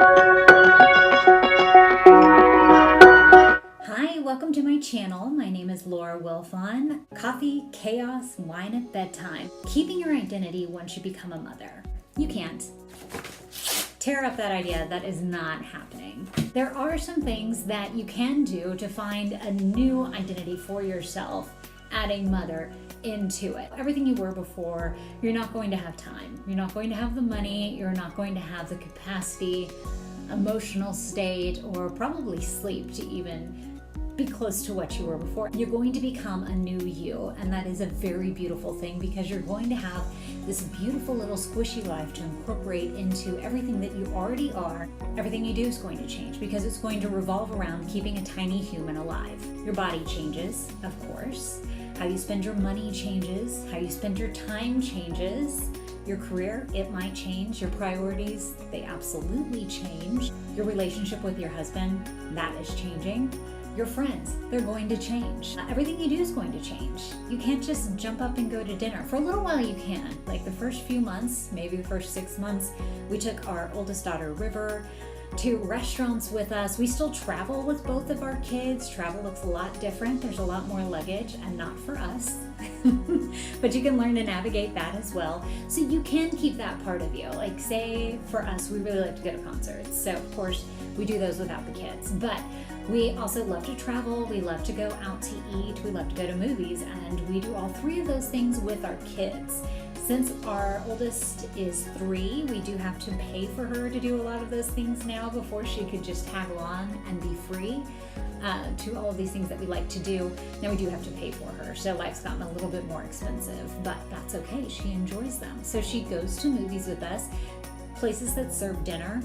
Hi, welcome to my channel. My name is Laura Wilfon. Coffee, chaos, wine at bedtime. Keeping your identity once you become a mother. You can't. Tear up that idea. That is not happening. There are some things that you can do to find a new identity for yourself, adding mother into it. Everything you were before, you're not going to have time. You're not going to have the money. You're not going to have the capacity, emotional state, or probably sleep to even be close to what you were before. You're going to become a new you, and that is a very beautiful thing because you're going to have this beautiful little squishy life to incorporate into everything that you already are. Everything you do is going to change because it's going to revolve around keeping a tiny human alive. Your body changes, of course. How you spend your money changes. How you spend your time changes. Your career, it might change. Your priorities, they absolutely change. Your relationship with your husband, that is changing. Your friends, they're going to change. Everything you do is going to change. You can't just jump up and go to dinner. For a little while you can. Like the first few months, maybe the first 6 months, we took our oldest daughter, River, to restaurants with us. We still travel with both of our kids. Travel looks a lot different. There's a lot more luggage, and not for us. But you can learn to navigate that as well. So you can keep that part of you. Like say for us, we really like to go to concerts. So of course we do those without the kids. But we also love to travel. We love to go out to eat. We love to go to movies. And we do all three of those things with our kids. Since our oldest is 3, we do have to pay for her to do a lot of those things now. Before she could just tag along and be free to all of these things that we like to do. Now we do have to pay for her, so life's gotten a little bit more expensive, but that's okay. She enjoys them. So she goes to movies with us, places that serve dinner,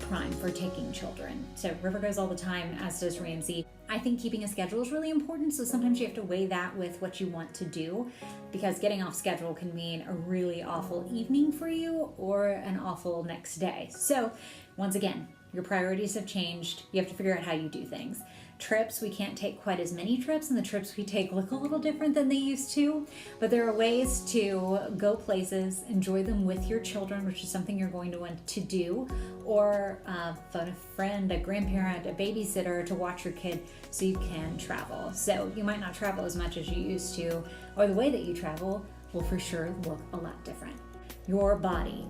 prime for taking children. So River goes all the time, as does Ramsey. I think keeping a schedule is really important, so sometimes you have to weigh that with what you want to do, because getting off schedule can mean a really awful evening for you or an awful next day. So once again, your priorities have changed. You have to figure out how you do things. Trips, we can't take quite as many trips, and the trips we take look a little different than they used to, but there are ways to go places, enjoy them with your children, which is something you're going to want to do, or phone a friend, a grandparent, a babysitter to watch your kid so you can travel. So you might not travel as much as you used to, or the way that you travel will for sure look a lot different. Your body.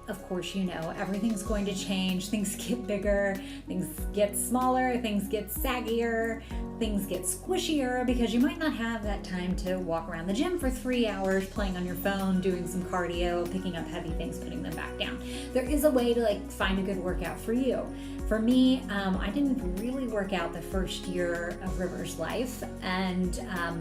Of course, you know, everything's going to change. Things get bigger, things get smaller, things get saggier, things get squishier because you might not have that time to walk around the gym for 3 hours playing on your phone, doing some cardio, picking up heavy things, putting them back down. There is a way to find a good workout for you. For me, I didn't really work out the first year of River's life, and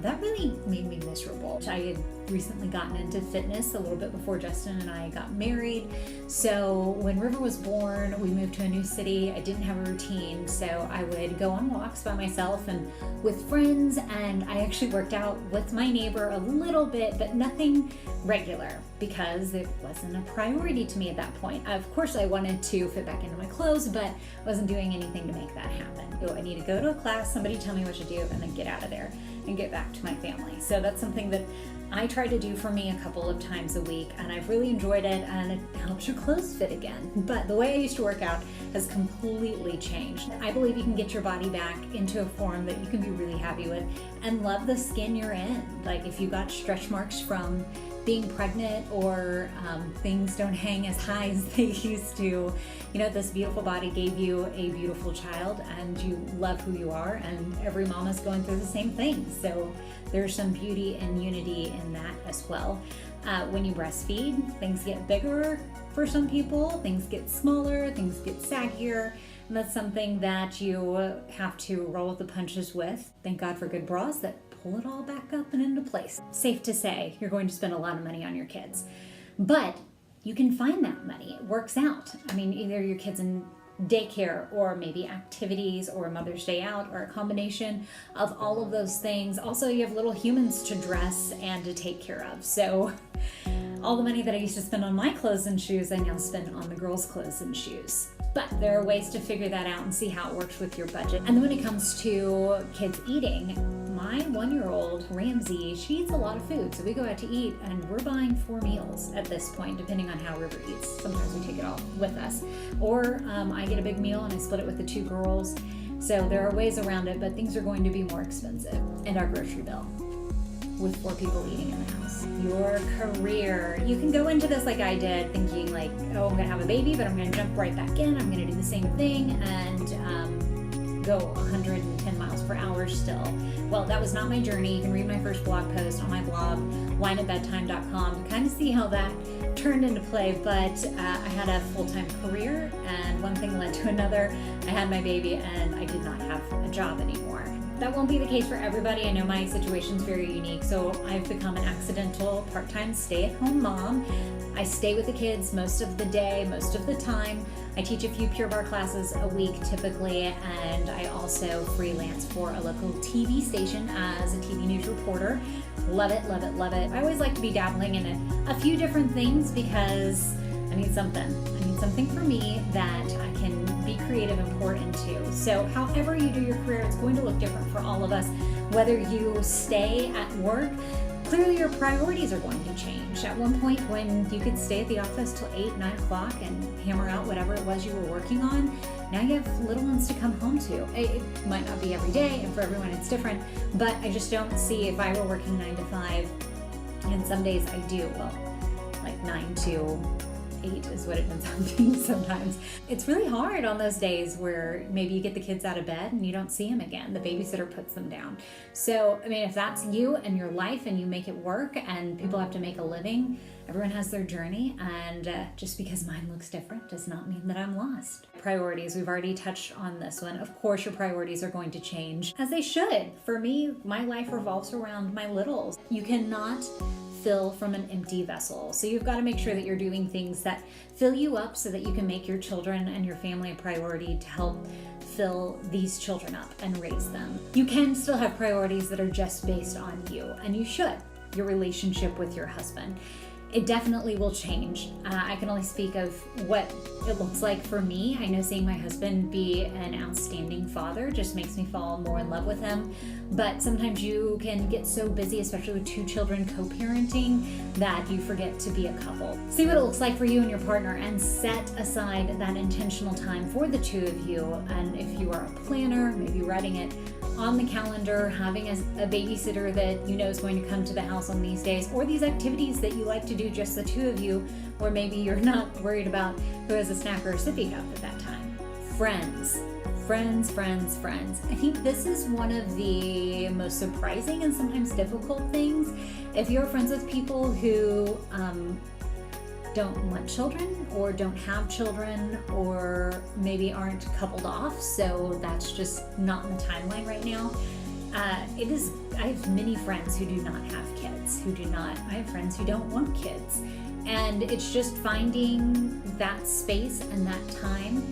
that really made me miserable. I had recently gotten into fitness a little bit before Justin and I got married. So when River was born, we moved to a new city. I didn't have a routine, so I would go on walks by myself and with friends, and I actually worked out with my neighbor a little bit, but nothing regular because it wasn't a priority to me at that point. Of course, I wanted to fit back into my clothes, but wasn't doing anything to make that happen. Oh, I need to go to a class, somebody tell me what to do, and then get out of there and get back to my family. So that's something that I try to do for me a couple of times a week, and I've really enjoyed it, and it helps your clothes fit again. But the way I used to work out has completely changed. I believe you can get your body back into a form that you can be really happy with and love the skin you're in. Like if you got stretch marks from being pregnant or things don't hang as high as they used to, you know, this beautiful body gave you a beautiful child and you love who you are, and every mama's going through the same thing. So there's some beauty and unity in that as well. When you breastfeed, things get bigger for some people, things get smaller, things get saggier, and that's something that you have to roll with the punches with. Thank God for good bras that pull it all back up and into place. Safe to say, you're going to spend a lot of money on your kids, but you can find that money. It works out. I mean, either your kids in daycare or maybe activities or Mother's Day out or a combination of all of those things. Also, you have little humans to dress and to take care of. So all the money that I used to spend on my clothes and shoes, I now spend on the girls' clothes and shoes. But there are ways to figure that out and see how it works with your budget. And then when it comes to kids eating, my 1-year-old, Ramsey, she eats a lot of food. So we go out to eat and we're buying 4 meals at this point, depending on how River eats. Sometimes we take it all with us. Or I get a big meal and I split it with the 2 girls. So there are ways around it, but things are going to be more expensive. And our grocery bill with 4 people eating in the house. Your career. You can go into this like I did, thinking like, oh, I'm gonna have a baby, but I'm gonna jump right back in. I'm gonna do the same thing and go 110 miles per hour still. Well, that was not my journey. You can read my first blog post on my blog, wineatbedtime.com, to kind of see how that turned into play. But I had a full-time career, and one thing led to another. I had my baby and I did not have a job anymore. That won't be the case for everybody. I know my situation's very unique, so I've become an accidental part-time stay-at-home mom. I stay with the kids most of the day, most of the time. I teach a few Pure Barre classes a week typically, and I also freelance for a local TV station as a TV news reporter. Love it, love it, love it. I always like to be dabbling in a few different things because I need something. I need something for me that I can be creative and pour into. So however you do your career, it's going to look different for all of us. Whether you stay at work, clearly your priorities are going to change. At one point when you could stay at the office till 8, 9 o'clock and hammer out whatever it was you were working on, now you have little ones to come home to. It might not be every day, and for everyone it's different, but I just don't see, if I were working 9 to 5, and some days I do, well, like 9 to 8 is what it ends up being sometimes. It's really hard on those days where maybe you get the kids out of bed and you don't see them again. The babysitter puts them down. So, I mean, if that's you and your life and you make it work, and people have to make a living, everyone has their journey, and just because mine looks different does not mean that I'm lost. Priorities, we've already touched on this one. Of course, your priorities are going to change, as they should. For me, my life revolves around my littles. You cannot fill from an empty vessel. So you've got to make sure that you're doing things that fill you up so that you can make your children and your family a priority to help fill these children up and raise them. You can still have priorities that are just based on you, and you should. Your relationship with your husband. It definitely will change. I can only speak of what it looks like for me. I know seeing my husband be an outstanding father just makes me fall more in love with him. But sometimes you can get so busy, especially with 2 children co-parenting, that you forget to be a couple. See what it looks like for you and your partner, and set aside that intentional time for the 2 of you. And if you are a planner, maybe writing it on the calendar, having a babysitter that you know is going to come to the house on these days, or these activities that you like to do just the 2 of you, or maybe you're not worried about who has a snack or a sippy cup at that time. Friends. Friends. I think this is one of the most surprising and sometimes difficult things. If you're friends with people who don't want children, or don't have children, or maybe aren't coupled off, so that's just not in the timeline right now. I have many friends who do not have kids, I have friends who don't want kids. And it's just finding that space and that time.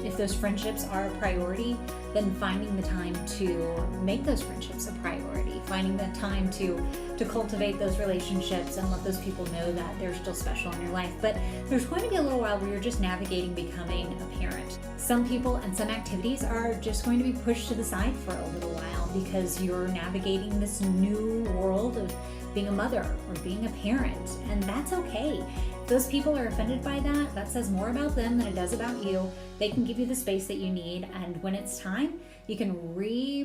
If those friendships are a priority, then finding the time to make those friendships a priority, finding the time to cultivate those relationships and let those people know that they're still special in your life. But there's going to be a little while where you're just navigating becoming a parent. Some people and some activities are just going to be pushed to the side for a little while because you're navigating this new world of being a mother or being a parent, and that's okay. If those people are offended by that, that says more about them than it does about you. They can give you the space that you need, and when it's time, you can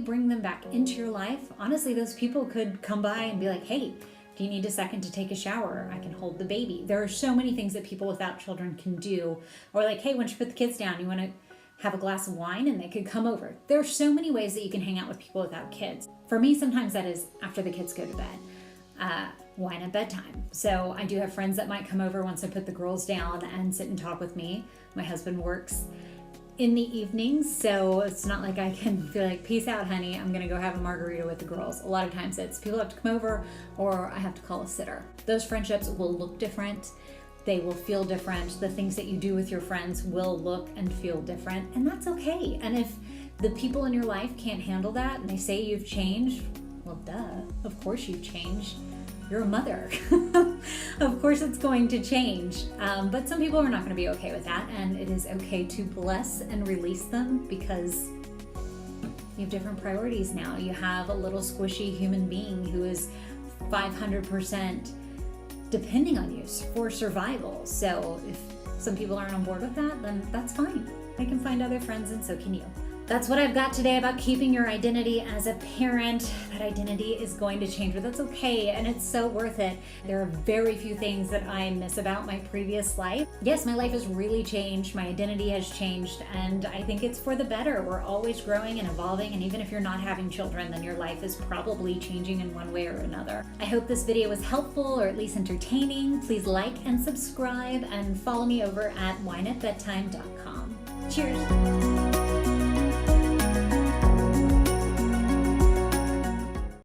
bring them back into your life. Honestly, those people could come by and be like, hey, do you need a second to take a shower? I can hold the baby. There are so many things that people without children can do. Or like, hey, once you put the kids down, you want to have a glass of wine, and they could come over. There are so many ways that you can hang out with people without kids. For me, sometimes that is after the kids go to bed. Wine at bedtime. So I do have friends that might come over once I put the girls down and sit and talk with me. My husband works in the evenings, so it's not like I can feel like, peace out, honey, I'm gonna go have a margarita with the girls. A lot of times it's people have to come over, or I have to call a sitter. Those friendships will look different. They will feel different. The things that you do with your friends will look and feel different, and that's okay. And if the people in your life can't handle that and they say you've changed, well, duh, of course you've changed. You're a mother. Of course it's going to change. But some people are not going to be okay with that, and it is okay to bless and release them because You have different priorities now. You have a little squishy human being who is 500% depending on you for survival. So if some people aren't on board with that, then that's fine. I can find other friends and so can you. That's what I've got today about keeping your identity as a parent. That identity is going to change, but that's okay, and it's so worth it. There are very few things that I miss about my previous life. Yes, my life has really changed. My identity has changed, and I think it's for the better. We're always growing and evolving, and even if you're not having children, then your life is probably changing in one way or another. I hope this video was helpful or at least entertaining. Please like and subscribe and follow me over at wineatbedtime.com. Cheers.